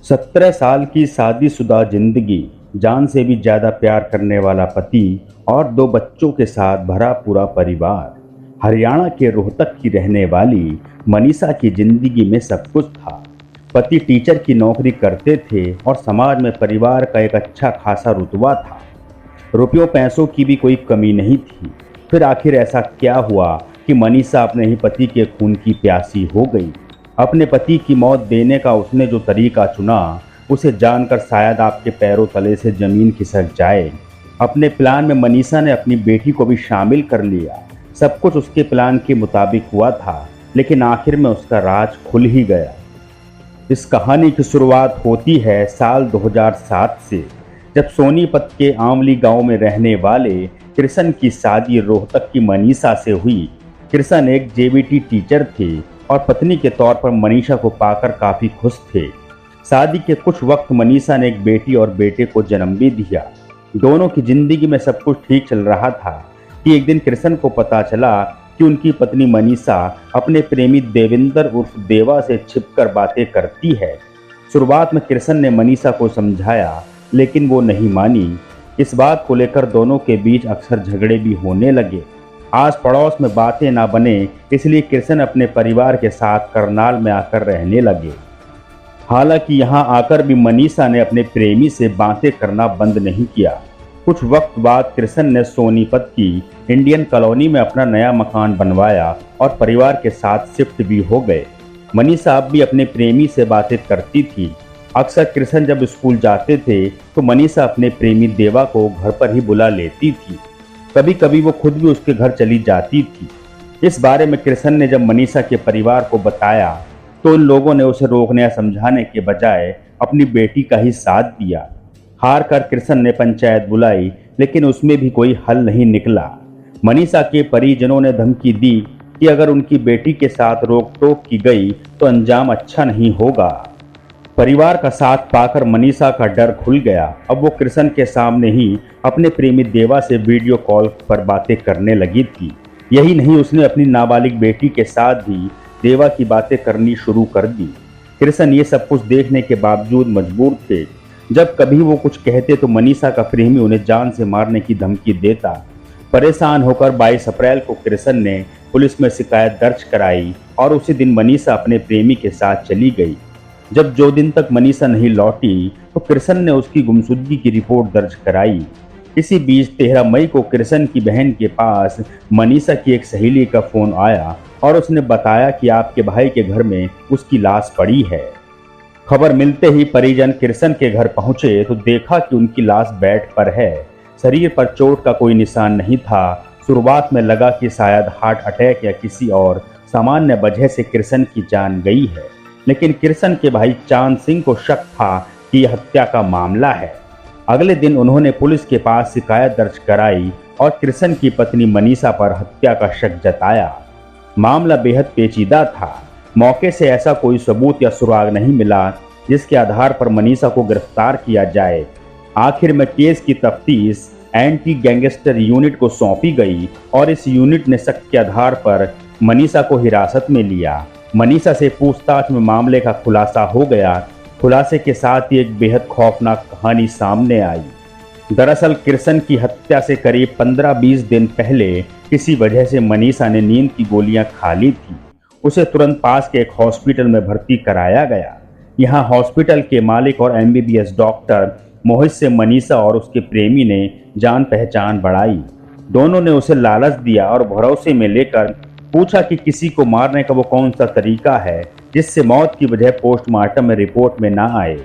17 साल की शादीशुदा जिंदगी, जान से भी ज्यादा प्यार करने वाला पति और 2 बच्चों के साथ भरा पूरा परिवार। हरियाणा के रोहतक की रहने वाली मनीषा की जिंदगी में सब कुछ था। पति टीचर की नौकरी करते थे और समाज में परिवार का एक अच्छा खासा रुतबा था। रुपयों पैसों की भी कोई कमी नहीं थी। फिर आखिर ऐसा क्या हुआ कि मनीषा अपने ही पति के खून की प्यासी हो गई। अपने पति की मौत देने का उसने जो तरीका चुना, उसे जानकर शायद आपके पैरों तले से जमीन खिसक जाए। अपने प्लान में मनीषा ने अपनी बेटी को भी शामिल कर लिया। सब कुछ उसके प्लान के मुताबिक हुआ था, लेकिन आखिर में उसका राज खुल ही गया। इस कहानी की शुरुआत होती है साल 2007 से, जब सोनीपत के आंवली गांव में रहने वाले कृष्ण की शादी रोहतक की मनीषा से हुई। कृष्ण एक जेबीटी टीचर थे और पत्नी के तौर पर मनीषा को पाकर काफ़ी खुश थे। शादी के कुछ वक्त मनीषा ने एक बेटी और बेटे को जन्म भी दिया। दोनों की जिंदगी में सब कुछ ठीक चल रहा था कि एक दिन कृष्ण को पता चला कि उनकी पत्नी मनीषा अपने प्रेमी देवेंद्र उर्फ देवा से छिपकर बातें करती है। शुरुआत में कृष्ण ने मनीषा को समझाया, लेकिन वो नहीं मानी। इस बात को लेकर दोनों के बीच अक्सर झगड़े भी होने लगे। आस पड़ोस में बातें ना बने, इसलिए कृष्ण अपने परिवार के साथ करनाल में आकर रहने लगे। हालांकि यहाँ आकर भी मनीषा ने अपने प्रेमी से बातें करना बंद नहीं किया। कुछ वक्त बाद कृष्ण ने सोनीपत की इंडियन कॉलोनी में अपना नया मकान बनवाया और परिवार के साथ शिफ्ट भी हो गए। मनीषा अब भी अपने प्रेमी से बातें करती थी। अक्सर कृष्ण जब स्कूल जाते थे तो मनीषा अपने प्रेमी देवा को घर पर ही बुला लेती थी। कभी कभी वो खुद भी उसके घर चली जाती थी। इस बारे में कृष्ण ने जब मनीषा के परिवार को बताया तो उन लोगों ने उसे रोकने या समझाने के बजाय अपनी बेटी का ही साथ दिया। हार कर कृष्ण ने पंचायत बुलाई, लेकिन उसमें भी कोई हल नहीं निकला। मनीषा के परिजनों ने धमकी दी कि अगर उनकी बेटी के साथ रोक टोक की गई तो अंजाम अच्छा नहीं होगा। परिवार का साथ पाकर मनीषा का डर खुल गया। अब वो कृष्ण के सामने ही अपने प्रेमी देवा से वीडियो कॉल पर बातें करने लगी थी। यही नहीं, उसने अपनी नाबालिग बेटी के साथ भी देवा की बातें करनी शुरू कर दी। कृष्ण ये सब कुछ देखने के बावजूद मजबूर थे। जब कभी वो कुछ कहते तो मनीषा का प्रेमी उन्हें जान से मारने की धमकी देता। परेशान होकर 22 अप्रैल को कृष्ण ने पुलिस में शिकायत दर्ज कराई और उसी दिन मनीषा अपने प्रेमी के साथ चली गई। जब 2 दिन तक मनीषा नहीं लौटी तो कृष्ण ने उसकी गुमशुदगी की रिपोर्ट दर्ज कराई। इसी बीच 13 मई को कृष्ण की बहन के पास मनीषा की एक सहेली का फोन आया और उसने बताया कि आपके भाई के घर में उसकी लाश पड़ी है। खबर मिलते ही परिजन कृष्ण के घर पहुंचे तो देखा कि उनकी लाश बेड पर है। शरीर पर चोट का कोई निशान नहीं था। शुरुआत में लगा कि शायद हार्ट अटैक या किसी और सामान्य वजह से कृष्ण की जान गई है, लेकिन कृष्ण के भाई चांद सिंह को शक था कि यह हत्या का मामला है। अगले दिन उन्होंने पुलिस के पास शिकायत दर्ज कराई और कृष्ण की पत्नी मनीषा पर हत्या का शक जताया। मामला बेहद पेचीदा था। मौके से ऐसा कोई सबूत या सुराग नहीं मिला जिसके आधार पर मनीषा को गिरफ्तार किया जाए। आखिर में केस की तफ्तीश एंटी गैंगस्टर यूनिट को सौंपी गई और इस यूनिट ने शक के आधार पर मनीषा को हिरासत में लिया। मनीषा से पूछताछ में मामले का खुलासा हो गया। खुलासे के साथ ही एक बेहद खौफनाक कहानी सामने आई। दरअसल कृष्ण की हत्या से करीब 15-20 दिन पहले किसी वजह से मनीषा ने नींद की गोलियां खा ली थी। उसे तुरंत पास के एक हॉस्पिटल में भर्ती कराया गया। यहाँ हॉस्पिटल के मालिक और MBBS डॉक्टर मोहित से मनीषा और उसके प्रेमी ने जान पहचान बढ़ाई। दोनों ने उसे लालच दिया और भरोसे में लेकर पूछा कि किसी को मारने का वो कौन सा तरीका है जिससे मौत की वजह पोस्टमार्टम में रिपोर्ट में ना आए।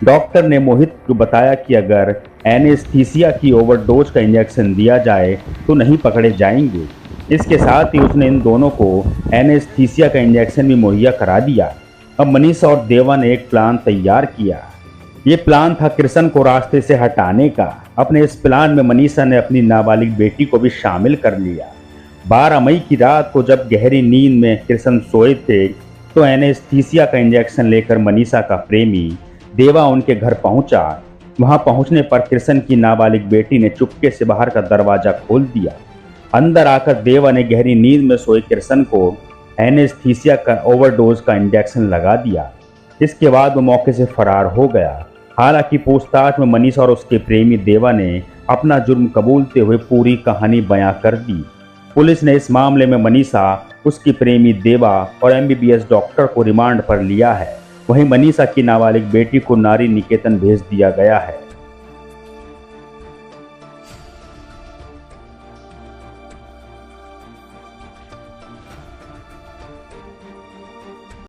डॉक्टर ने मोहित को बताया कि अगर एनेस्थीसिया की ओवरडोज का इंजेक्शन दिया जाए तो नहीं पकड़े जाएंगे। इसके साथ ही उसने इन दोनों को एनेस्थीसिया का इंजेक्शन भी मुहैया करा दिया। अब मनीषा और देवा ने एक प्लान तैयार किया। ये प्लान था कृष्ण को रास्ते से हटाने का। अपने इस प्लान में मनीषा ने अपनी नाबालिग बेटी को भी शामिल कर लिया। 12 मई की रात को जब गहरी नींद में कृष्ण सोए थे तो एनेस्थीसिया का इंजेक्शन लेकर मनीषा का प्रेमी देवा उनके घर पहुंचा। वहां पहुंचने पर कृष्ण की नाबालिग बेटी ने चुपके से बाहर का दरवाजा खोल दिया। अंदर आकर देवा ने गहरी नींद में सोए कृष्ण को एनेस्थीसिया का ओवरडोज का इंजेक्शन लगा दिया। इसके बाद वो मौके से फरार हो गया। हालांकि पूछताछ में मनीषा और उसके प्रेमी देवा ने अपना जुर्म कबूलते हुए पूरी कहानी बयां कर दी। पुलिस ने इस मामले में मनीषा, उसकी प्रेमी देवा और एमबीबीएस डॉक्टर को रिमांड पर लिया है। वहीं मनीषा की नाबालिग बेटी को नारी निकेतन भेज दिया गया है।